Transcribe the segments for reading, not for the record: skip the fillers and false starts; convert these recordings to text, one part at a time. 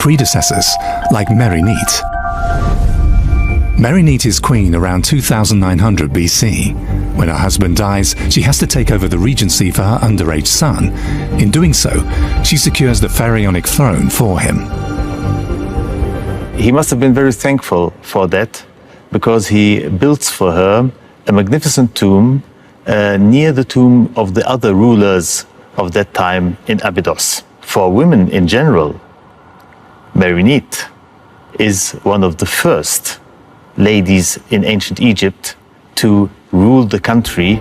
predecessors like Merinite. Merinite is queen around 2900 BC. When her husband dies, she has to take over the regency for her underage son. In doing so, she secures the pharaonic throne for him. He must have been very thankful for that, because he builds for her a magnificent tomb near the tomb of the other rulers of that time in Abydos. For women in general, Merinite is one of the first ladies in ancient Egypt to rule the country.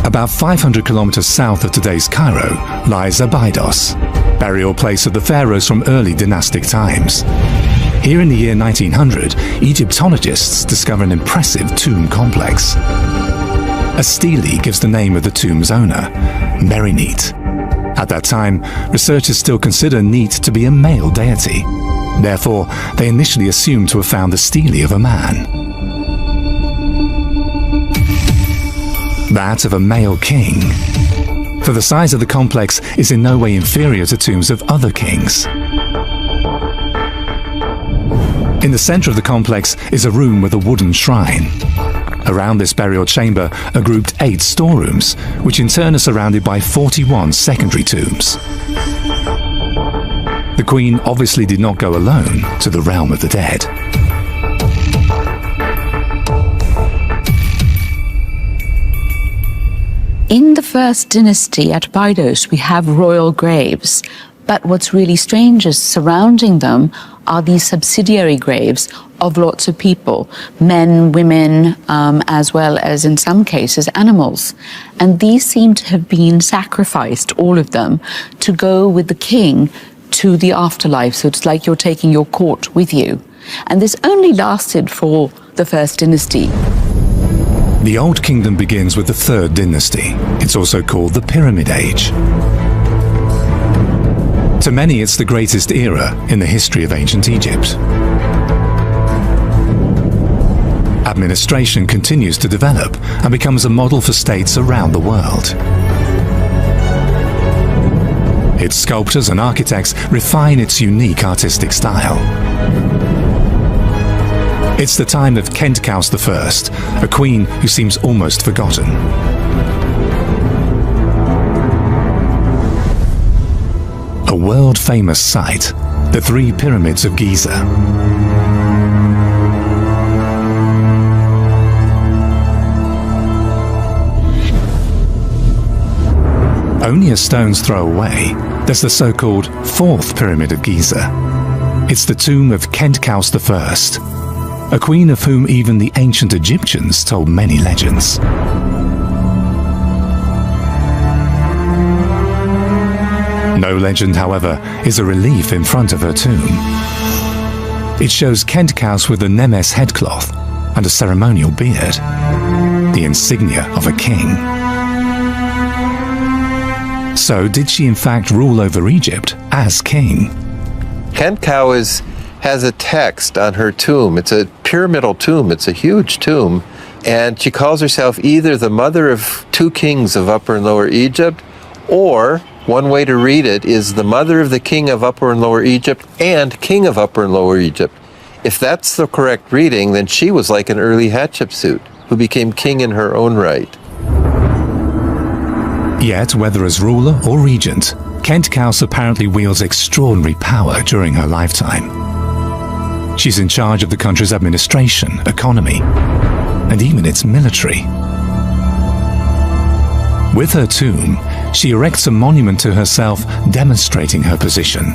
About 500 kilometers south of today's Cairo lies Abydos, burial place of the pharaohs from early dynastic times. Here in the year 1900, Egyptologists discover an impressive tomb complex. A stele gives the name of the tomb's owner, Merinite. At that time, researchers still consider Neat to be a male deity. Therefore, they initially assumed to have found the stele of a man. That of a male king. For the size of the complex is in no way inferior to tombs of other kings. In the center of the complex is a room with a wooden shrine. Around this burial chamber are grouped 8 storerooms, which in turn are surrounded by 41 secondary tombs. The queen obviously did not go alone to the realm of the dead. In the first dynasty at Abydos, we have royal graves. But what's really strange is surrounding them are these subsidiary graves of lots of people, men, women, as well as in some cases animals. And these seem to have been sacrificed, all of them, to go with the king to the afterlife. So it's like you're taking your court with you. And this only lasted for the first dynasty. The Old Kingdom begins with the Third Dynasty. It's also called the Pyramid Age. To many, it's the greatest era in the history of ancient Egypt. Administration continues to develop and becomes a model for states around the world. Its sculptors and architects refine its unique artistic style. It's the time of Khentkaus I, a queen who seems almost forgotten. A world-famous site, the 3 pyramids of Giza. Only a stone's throw away, there's the so-called 4th Pyramid of Giza. It's the tomb of Khentkaus I, a queen of whom even the ancient Egyptians told many legends. No legend, however, is a relief in front of her tomb. It shows Khentkaus with a Nemes headcloth and a ceremonial beard, the insignia of a king. So did she in fact rule over Egypt as king? Khentkaus has a text on her tomb. It's a pyramidal tomb. It's a huge tomb. And she calls herself either the mother of 2 kings of Upper and Lower Egypt, or one way to read it is the mother of the king of Upper and Lower Egypt and king of Upper and Lower Egypt. If that's the correct reading, then she was like an early Hatshepsut, who became king in her own right. Yet, whether as ruler or regent, Khentkaus apparently wields extraordinary power during her lifetime. She's in charge of the country's administration, economy, and even its military. With her tomb, she erects a monument to herself demonstrating her position.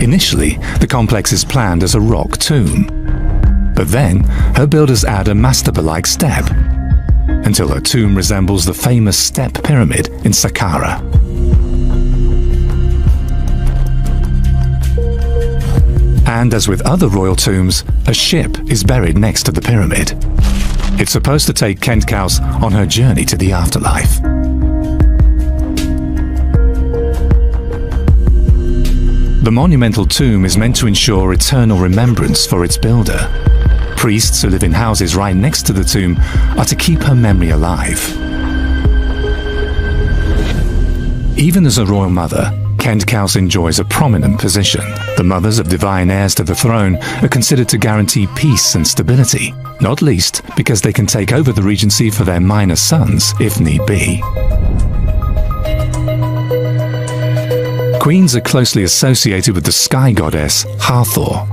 Initially, the complex is planned as a rock tomb. But then, her builders add a mastaba-like step, until her tomb resembles the famous step pyramid in Saqqara. And as with other royal tombs, a ship is buried next to the pyramid. It's supposed to take Khentkaus on her journey to the afterlife. The monumental tomb is meant to ensure eternal remembrance for its builder. Priests who live in houses right next to the tomb are to keep her memory alive. Even as a royal mother, Kendkaus enjoys a prominent position. The mothers of divine heirs to the throne are considered to guarantee peace and stability, not least because they can take over the regency for their minor sons if need be. Queens are closely associated with the sky goddess Hathor.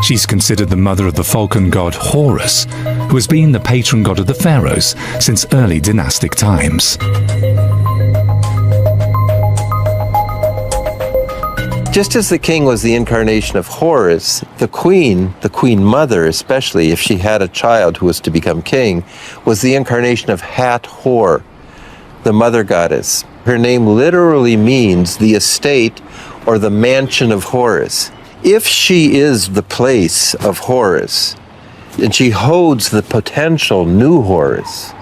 She's considered the mother of the falcon god Horus, who has been the patron god of the pharaohs since early dynastic times. Just as the king was the incarnation of Horus, the queen mother especially, if she had a child who was to become king, was the incarnation of Hathor, the mother goddess. Her name literally means the estate or the mansion of Horus. If she is the place of Horus, and she holds the potential new Horus,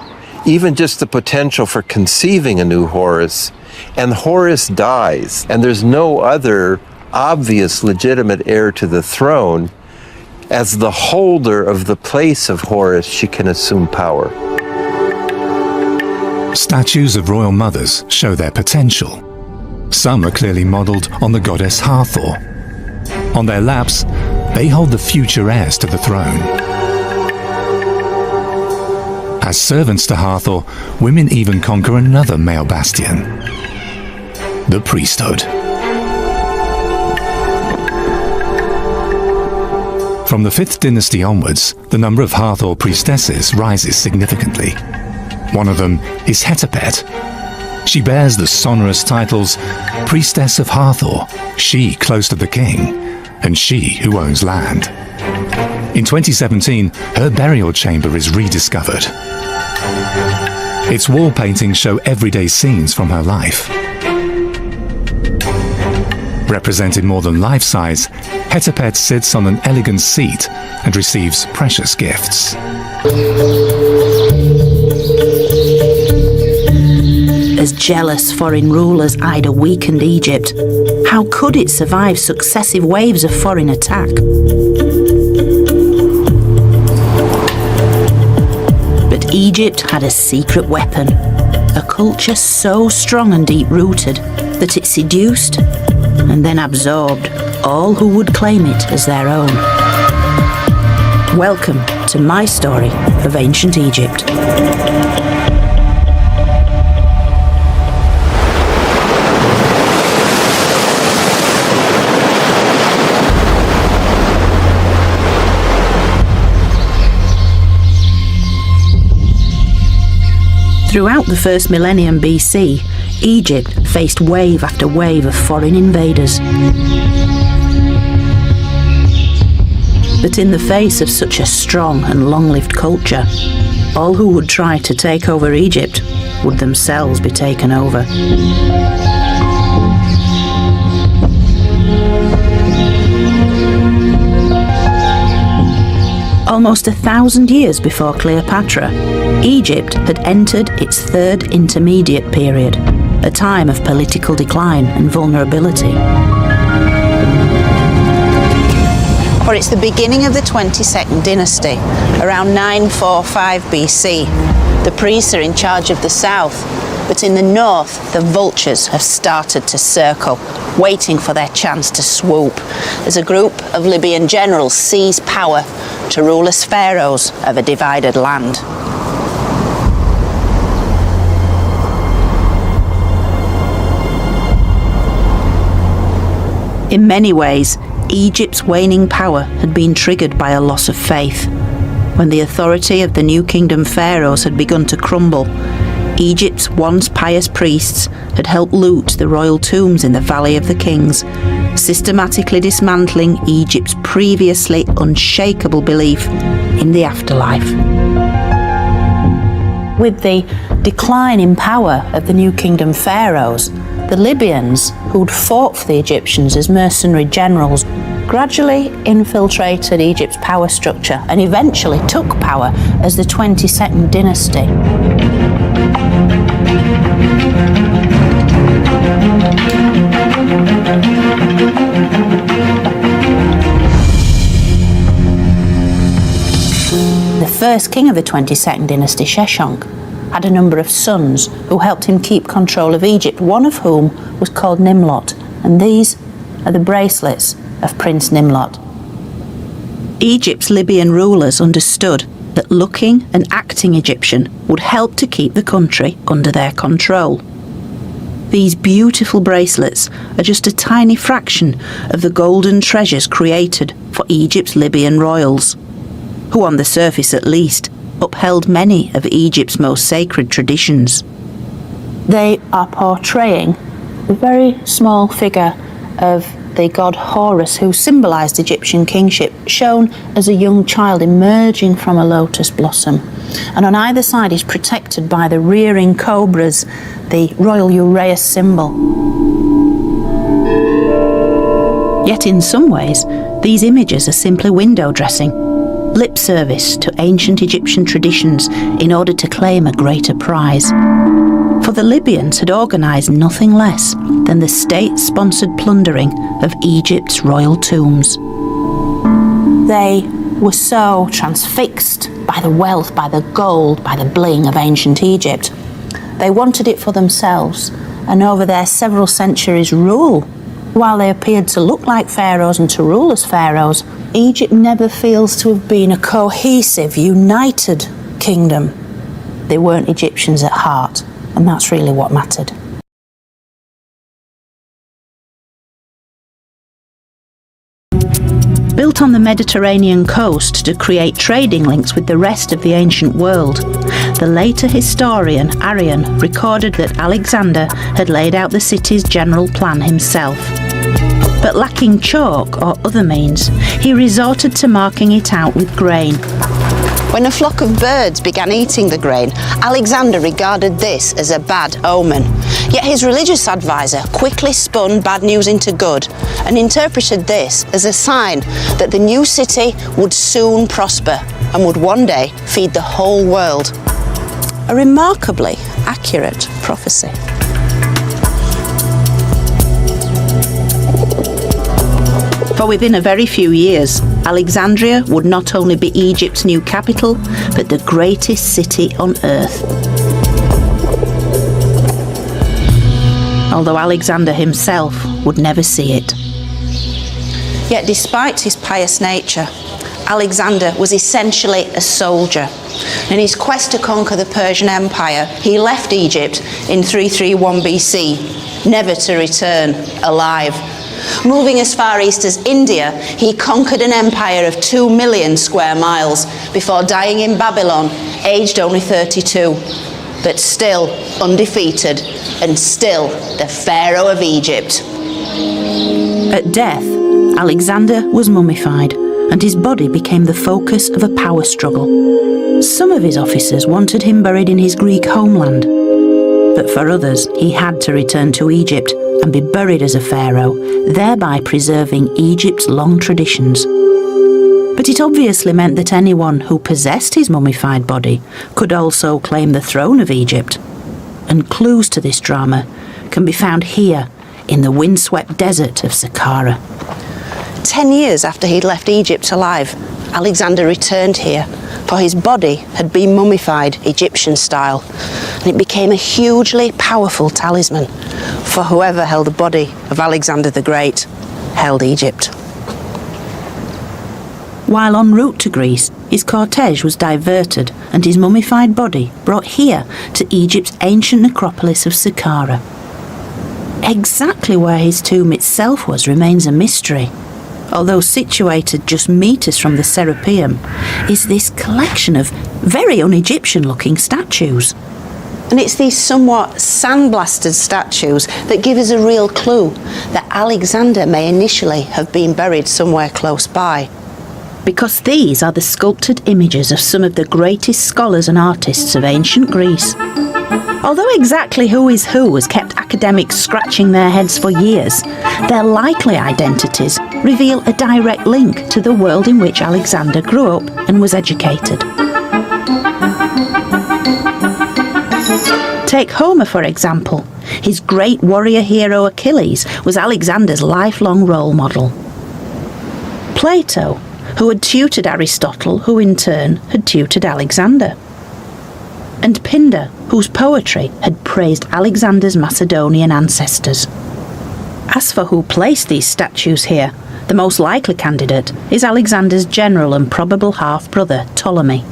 even just the potential for conceiving a new Horus, and Horus dies, and there's no other obvious legitimate heir to the throne, as the holder of the place of Horus, she can assume power. Statues of royal mothers show their potential. Some are clearly modelled on the goddess Hathor. On their laps, they hold the future heirs to the throne. As servants to Hathor, women even conquer another male bastion, the priesthood. From the 5th dynasty onwards, the number of Hathor priestesses rises significantly. One of them is Hetepet. She bears the sonorous titles Priestess of Hathor, she close to the king, and she who owns land. In 2017, her burial chamber is rediscovered. Its wall paintings show everyday scenes from her life. Represented more than life-size, Hetepet sits on an elegant seat and receives precious gifts. As jealous foreign rulers eyed a weakened Egypt, how could it survive successive waves of foreign attack? But Egypt had a secret weapon, a culture so strong and deep-rooted that it seduced and then absorbed all who would claim it as their own. Welcome to my story of ancient Egypt. Throughout the first millennium BC, Egypt faced wave after wave of foreign invaders. But in the face of such a strong and long-lived culture, all who would try to take over Egypt would themselves be taken over. Almost 1,000 years before Cleopatra, Egypt had entered its third intermediate period, a time of political decline and vulnerability. For it's the beginning of the 22nd dynasty, around 945 BC. The priests are in charge of the south, but in the north, the vultures have started to circle, waiting for their chance to swoop, as a group of Libyan generals seize power to rule as pharaohs of a divided land. In many ways, Egypt's waning power had been triggered by a loss of faith. When the authority of the New Kingdom pharaohs had begun to crumble, Egypt's once pious priests had helped loot the royal tombs in the Valley of the Kings, systematically dismantling Egypt's previously unshakable belief in the afterlife. With the decline in power of the New Kingdom pharaohs, the Libyans, who'd fought for the Egyptians as mercenary generals, gradually infiltrated Egypt's power structure and eventually took power as the 22nd dynasty. The first king of the 22nd dynasty, Sheshonq, had a number of sons who helped him keep control of Egypt, one of whom was called Nimlot, and these are the bracelets of Prince Nimlot. Egypt's Libyan rulers understood that looking and acting Egyptian would help to keep the country under their control. These beautiful bracelets are just a tiny fraction of the golden treasures created for Egypt's Libyan royals, who on the surface at least upheld many of Egypt's most sacred traditions. They are portraying the very small figure of the god Horus, who symbolised Egyptian kingship, shown as a young child emerging from a lotus blossom. And on either side is protected by the rearing cobras, the royal uraeus symbol. Yet in some ways, these images are simply window dressing, lip service to ancient Egyptian traditions in order to claim a greater prize. For the Libyans had organised nothing less than the state-sponsored plundering of Egypt's royal tombs. They were so transfixed by the wealth, by the gold, by the bling of ancient Egypt. They wanted it for themselves, and over their several centuries' rule, while they appeared to look like pharaohs and to rule as pharaohs, Egypt never feels to have been a cohesive, united kingdom. They weren't Egyptians at heart, and that's really what mattered. Built on the Mediterranean coast to create trading links with the rest of the ancient world, the later historian Arrian recorded that Alexander had laid out the city's general plan himself. But lacking chalk or other means, he resorted to marking it out with grain. When a flock of birds began eating the grain, Alexander regarded this as a bad omen. Yet his religious advisor quickly spun bad news into good and interpreted this as a sign that the new city would soon prosper and would one day feed the whole world. A remarkably accurate prophecy. For within a very few years, Alexandria would not only be Egypt's new capital, but the greatest city on earth. Although Alexander himself would never see it. Yet despite his pious nature, Alexander was essentially a soldier. In his quest to conquer the Persian Empire, he left Egypt in 331 BC, never to return alive. Moving as far east as India, he conquered an empire of 2 million square miles before dying in Babylon, aged only 32, but still undefeated and still the Pharaoh of Egypt. At death, Alexander was mummified, and his body became the focus of a power struggle. Some of his officers wanted him buried in his Greek homeland, but for others, he had to return to Egypt and be buried as a pharaoh, thereby preserving Egypt's long traditions. But it obviously meant that anyone who possessed his mummified body could also claim the throne of Egypt. And clues to this drama can be found here in the windswept desert of Saqqara. 10 years after he'd left Egypt alive, Alexander returned here, for his body had been mummified Egyptian style, and it became a hugely powerful talisman, for whoever held the body of Alexander the Great held Egypt. While en route to Greece, his cortege was diverted and his mummified body brought here to Egypt's ancient necropolis of Saqqara. Exactly where his tomb itself was remains a mystery. Although situated just metres from the Serapeum, is this collection of very un-Egyptian looking statues. And it's these somewhat sandblasted statues that give us a real clue that Alexander may initially have been buried somewhere close by. Because these are the sculpted images of some of the greatest scholars and artists of ancient Greece. Although exactly who is who has kept academics scratching their heads for years, their likely identities reveal a direct link to the world in which Alexander grew up and was educated. Take Homer, for example. His great warrior hero Achilles was Alexander's lifelong role model. Plato, who had tutored Aristotle, who in turn had tutored Alexander. and Pindar, whose poetry had praised Alexander's Macedonian ancestors. As for who placed these statues here, the most likely candidate is Alexander's general and probable half-brother, Ptolemy.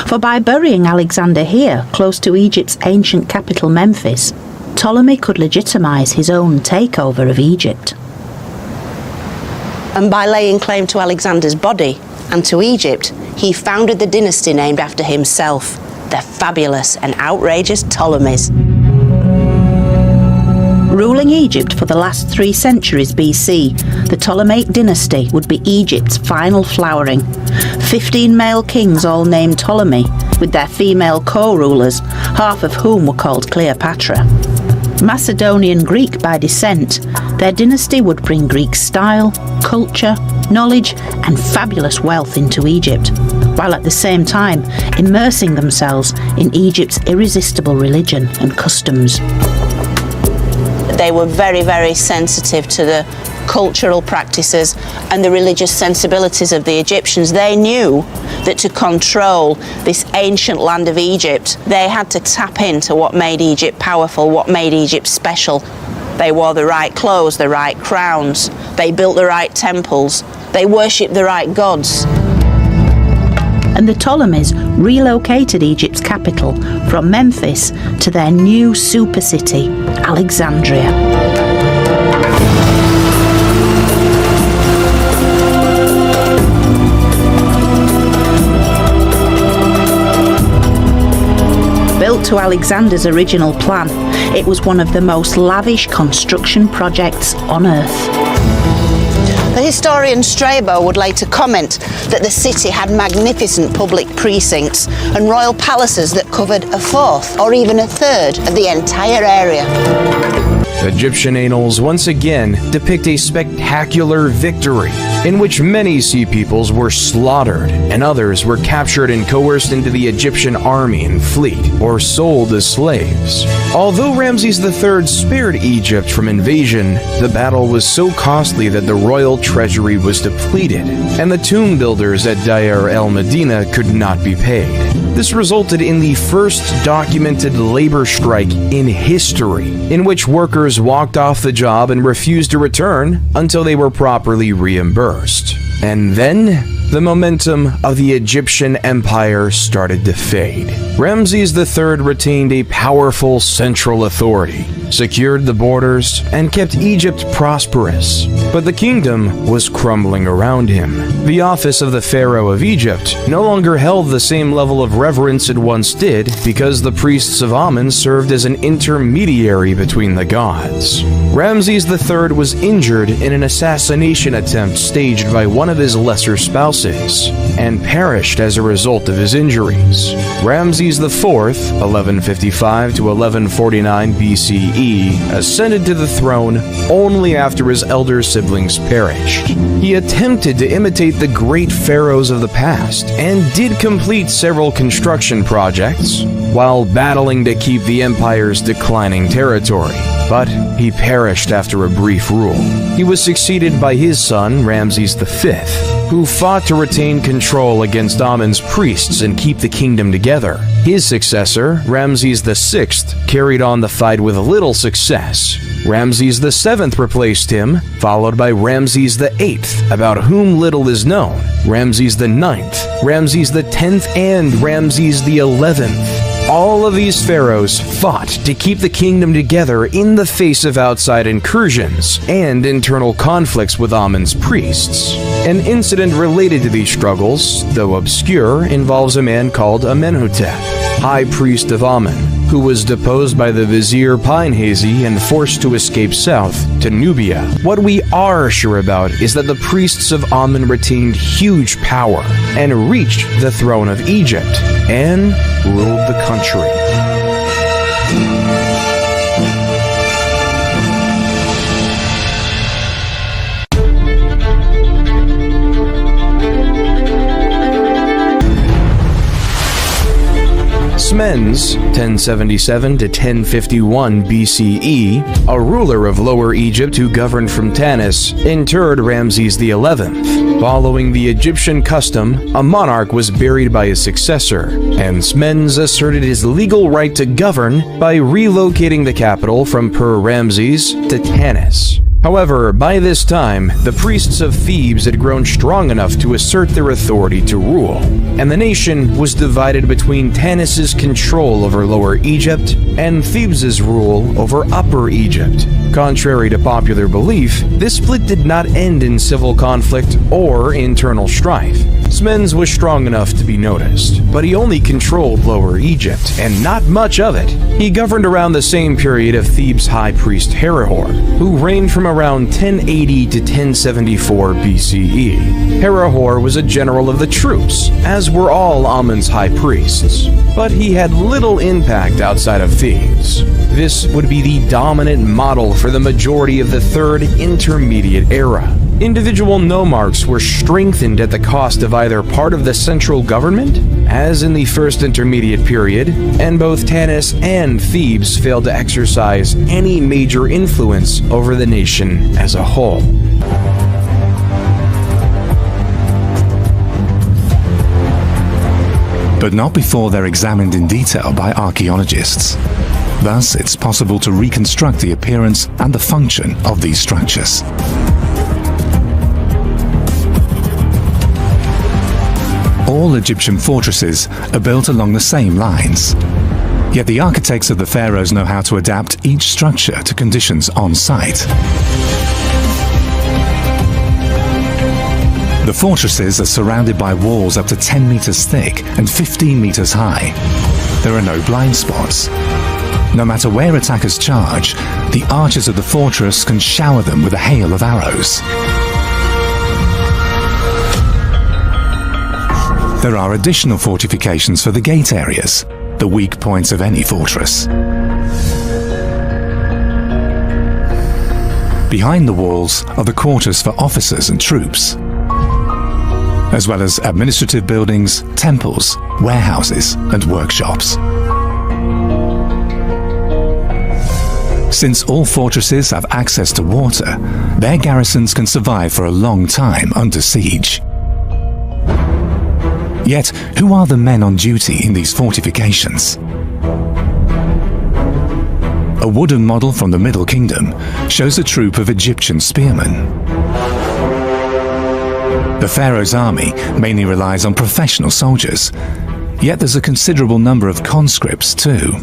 For by burying Alexander here, close to Egypt's ancient capital Memphis, Ptolemy could legitimise his own takeover of Egypt. And by laying claim to Alexander's body and to Egypt, he founded the dynasty named after himself, the fabulous and outrageous Ptolemies. Ruling Egypt for the last 3 centuries BC, the Ptolemaic dynasty would be Egypt's final flowering. 15 male kings all named Ptolemy, with their female co-rulers, half of whom were called Cleopatra. Macedonian Greek by descent, their dynasty would bring Greek style, culture, knowledge and fabulous wealth into Egypt, while at the same time immersing themselves in Egypt's irresistible religion and customs. They were very, very sensitive to the cultural practices and the religious sensibilities of the Egyptians. They knew that to control this ancient land of Egypt, they had to tap into what made Egypt powerful, what made Egypt special. They wore the right clothes, the right crowns, they built the right temples, they worshipped the right gods. And the Ptolemies relocated Egypt's capital from Memphis to their new super city, Alexandria. Built to Alexander's original plan, it was one of the most lavish construction projects on Earth. The historian Strabo would later comment that the city had magnificent public precincts and royal palaces that covered a fourth or even a third of the entire area. Egyptian annals once again depict a spectacular victory in which many sea peoples were slaughtered and others were captured and coerced into the Egyptian army and fleet or sold as slaves. Although Ramses III spared Egypt from invasion, the battle was so costly that the royal treasury was depleted and the tomb builders at Deir el-Medina could not be paid. This resulted in the first documented labor strike in history, in which workers walked off the job and refused to return until they were properly reimbursed. And then, the momentum of the Egyptian empire started to fade. Ramses III retained a powerful central authority, secured the borders, and kept Egypt prosperous. But the kingdom was crumbling around him. The office of the Pharaoh of Egypt no longer held the same level of reverence it once did because the priests of Amun served as an intermediary between the gods. Ramses III was injured in an assassination attempt staged by one of his lesser spouses and perished as a result of his injuries. Ramses IV, 1155 to 1149 BCE, ascended to the throne only after his elder siblings perished. He attempted to imitate the great pharaohs of the past and did complete several construction projects while battling to keep the empire's declining territory. But he perished after a brief rule. He was succeeded by his son, Ramses V, who fought to retain control against Amun's priests and keep the kingdom together. His successor, Ramses VI, carried on the fight with little success. Ramses VII replaced him, followed by Ramses VIII, about whom little is known, Ramses IX, Ramses X, and Ramses XI. All of these pharaohs fought to keep the kingdom together in the face of outside incursions and internal conflicts with Amun's priests. An incident related to these struggles, though obscure, involves a man called Amenhotep, high priest of Amun, who was deposed by the vizier Pinehazy and forced to escape south to Nubia. What we are sure about is that the priests of Amun retained huge power and reached the throne of Egypt and ruled the country. Smendes, 1077 to 1051 BCE, a ruler of Lower Egypt who governed from Tanis, interred Ramses XI. Following the Egyptian custom, a monarch was buried by his successor, and Smendes asserted his legal right to govern by relocating the capital from Per-Ramses to Tanis. However, by this time, the priests of Thebes had grown strong enough to assert their authority to rule, and the nation was divided between Tanis's control over Lower Egypt and Thebes's rule over Upper Egypt. Contrary to popular belief, this split did not end in civil conflict or internal strife. Smendes was strong enough to be noticed, but he only controlled Lower Egypt, and not much of it. He governed around the same period of Thebes' high priest Herihor, who reigned from around 1080 to 1074 BCE. Herihor was a general of the troops, as were all Amun's high priests, but he had little impact outside of Thebes. This would be the dominant model for the majority of the Third Intermediate Era. Individual nomarchs were strengthened at the cost of either part of the central government, as in the First Intermediate Period, and both Tanis and Thebes failed to exercise any major influence over the nation as a whole. But not before they're examined in detail by archaeologists. Thus, it's possible to reconstruct the appearance and the function of these structures. All Egyptian fortresses are built along the same lines. Yet the architects of the pharaohs know how to adapt each structure to conditions on site. The fortresses are surrounded by walls up to 10 meters thick and 15 meters high. There are no blind spots. No matter where attackers charge, the archers of the fortress can shower them with a hail of arrows. There are additional fortifications for the gate areas, the weak points of any fortress. Behind the walls are the quarters for officers and troops, as well as administrative buildings, temples, warehouses, and workshops. Since all fortresses have access to water, their garrisons can survive for a long time under siege. Yet, who are the men on duty in these fortifications? A wooden model from the Middle Kingdom shows a troop of Egyptian spearmen. The pharaoh's army mainly relies on professional soldiers, yet there's a considerable number of conscripts too.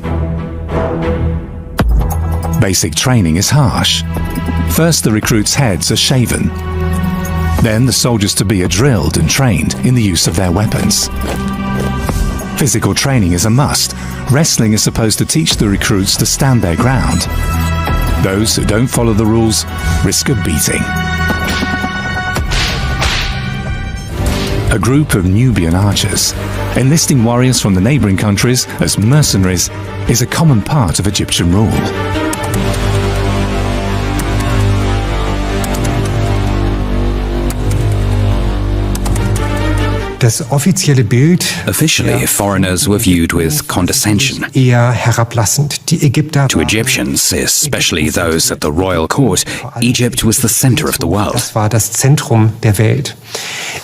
Basic training is harsh. First, the recruits' heads are shaven. Then the soldiers-to-be are drilled and trained in the use of their weapons. Physical training is a must. Wrestling is supposed to teach the recruits to stand their ground. Those who don't follow the rules risk a beating. A group of Nubian archers, enlisting warriors from the neighboring countries as mercenaries, is a common part of Egyptian rule. Officially, foreigners were viewed with condescension. To Egyptians, especially those at the royal court, Egypt was the center of the world.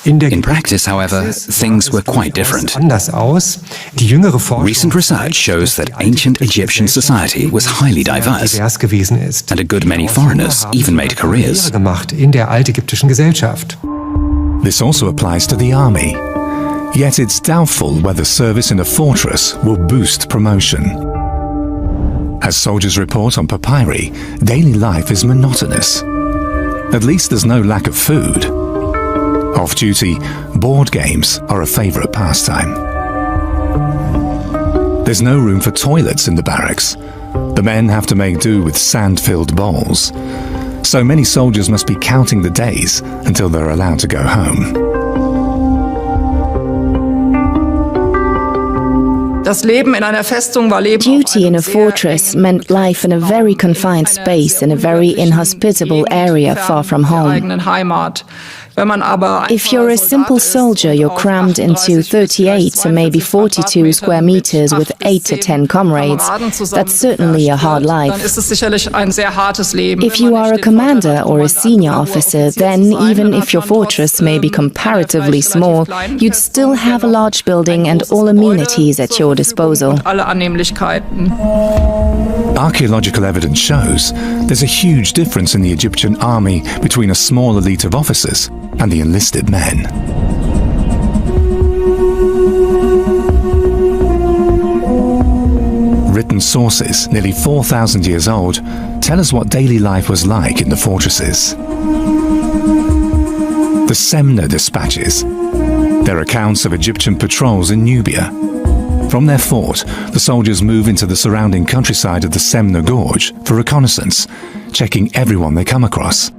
In practice, however, things were quite different. Recent research shows that ancient Egyptian society was highly diverse, and a good many foreigners even made careers. This also applies to the army. Yet it's doubtful whether service in a fortress will boost promotion. As soldiers report on papyri, daily life is monotonous. At least there's no lack of food. Off-duty, board games are a favorite pastime. There's no room for toilets in the barracks. The men have to make do with sand-filled bowls. So many soldiers must be counting the days until they're allowed to go home. Duty in a fortress meant life in a very confined space in a very inhospitable area far from home. If you're a simple soldier, you're crammed into 38 or maybe 42 square meters with 8 to 10 comrades. That's certainly a hard life. If you are a commander or a senior officer, then even if your fortress may be comparatively small, you'd still have a large building and all amenities at your disposal. Archaeological evidence shows there's a huge difference in the Egyptian army between a small elite of officers and the enlisted men. Written sources, nearly 4,000 years old, tell us what daily life was like in the fortresses. The Semna dispatches. They're accounts of Egyptian patrols in Nubia. From their fort, the soldiers move into the surrounding countryside of the Semna Gorge for reconnaissance, checking everyone they come across.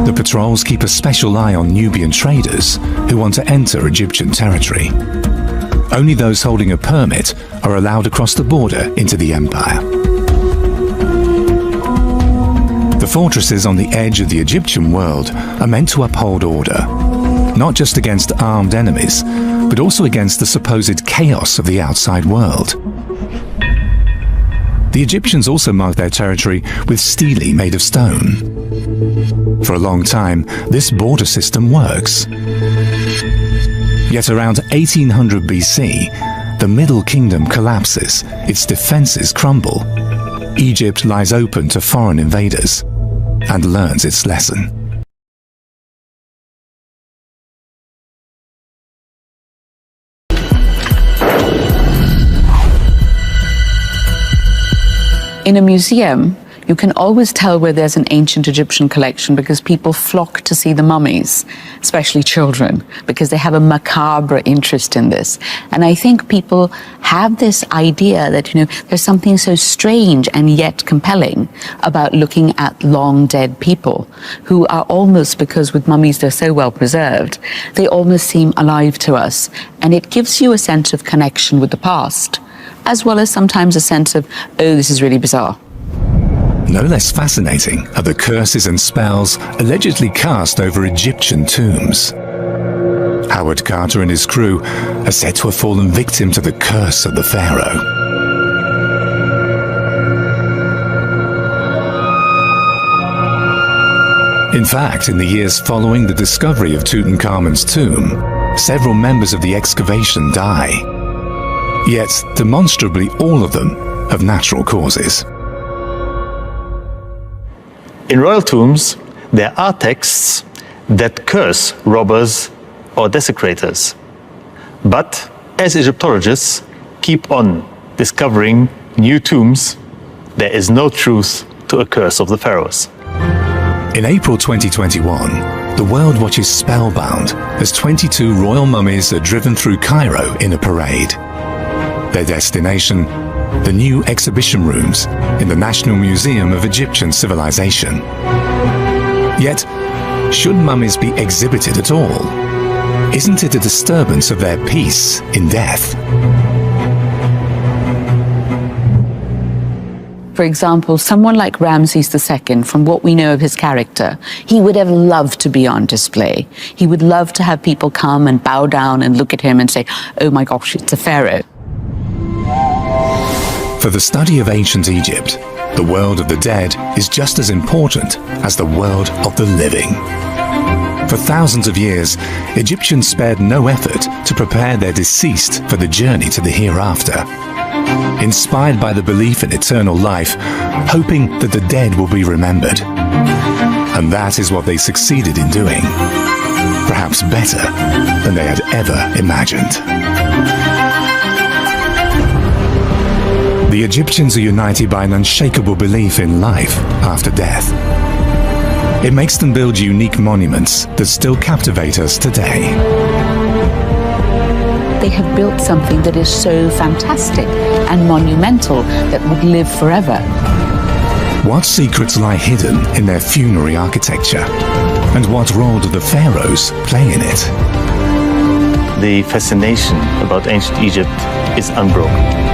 The patrols keep a special eye on Nubian traders who want to enter Egyptian territory. Only those holding a permit are allowed across the border into the empire. The fortresses on the edge of the Egyptian world are meant to uphold order, not just against armed enemies, but also against the supposed chaos of the outside world. The Egyptians also marked their territory with stelae made of stone. For a long time, this border system works. Yet around 1800 BC, the Middle Kingdom collapses, its defenses crumble. Egypt lies open to foreign invaders and learns its lesson. In a museum, you can always tell where there's an ancient Egyptian collection because people flock to see the mummies, especially children, because they have a macabre interest in this. And I think people have this idea that, there's something so strange and yet compelling about looking at long dead people who are almost, because with mummies they're so well preserved, they almost seem alive to us. And it gives you a sense of connection with the past, as well as sometimes a sense of, oh, this is really bizarre. No less fascinating are the curses and spells allegedly cast over Egyptian tombs. Howard Carter and his crew are said to have fallen victim to the curse of the pharaoh. In fact, in the years following the discovery of Tutankhamun's tomb, several members of the excavation die. Yet, demonstrably all of them of natural causes. In royal tombs, there are texts that curse robbers or desecrators. But as Egyptologists keep on discovering new tombs, there is no truth to a curse of the pharaohs. In April 2021, the world watches spellbound as 22 royal mummies are driven through Cairo in a parade. Their destination, the new exhibition rooms in the National Museum of Egyptian Civilization. Yet, should mummies be exhibited at all? Isn't it a disturbance of their peace in death? For example, someone like Ramses II, from what we know of his character, he would have loved to be on display. He would love to have people come and bow down and look at him and say, oh my gosh, it's a pharaoh. For the study of ancient Egypt, the world of the dead is just as important as the world of the living. For thousands of years, Egyptians spared no effort to prepare their deceased for the journey to the hereafter. Inspired by the belief in eternal life, hoping that the dead will be remembered. And that is what they succeeded in doing, perhaps better than they had ever imagined. The Egyptians are united by an unshakable belief in life after death. It makes them build unique monuments that still captivate us today. They have built something that is so fantastic and monumental that would live forever. What secrets lie hidden in their funerary architecture? And what role do the pharaohs play in it? The fascination about ancient Egypt is unbroken.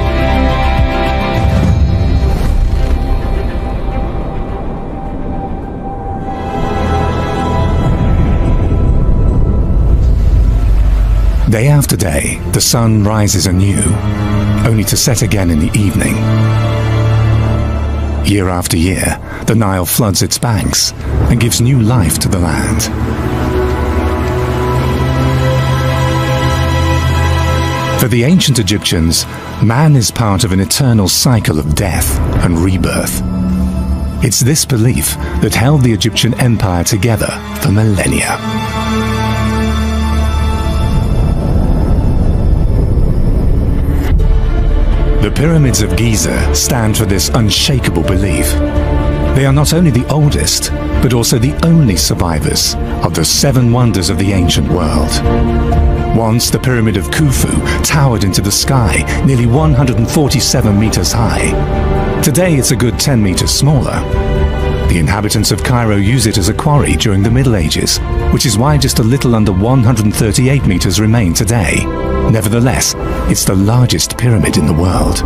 Day after day, the sun rises anew, only to set again in the evening. Year after year, the Nile floods its banks and gives new life to the land. For the ancient Egyptians, man is part of an eternal cycle of death and rebirth. It's this belief that held the Egyptian empire together for millennia. The pyramids of Giza stand for this unshakable belief. They are not only the oldest, but also the only survivors of the 7 wonders of the ancient world. Once the Pyramid of Khufu towered into the sky, nearly 147 meters high. Today it's a good 10 meters smaller. The inhabitants of Cairo use it as a quarry during the Middle Ages, which is why just a little under 138 meters remain today. Nevertheless, it's the largest pyramid in the world.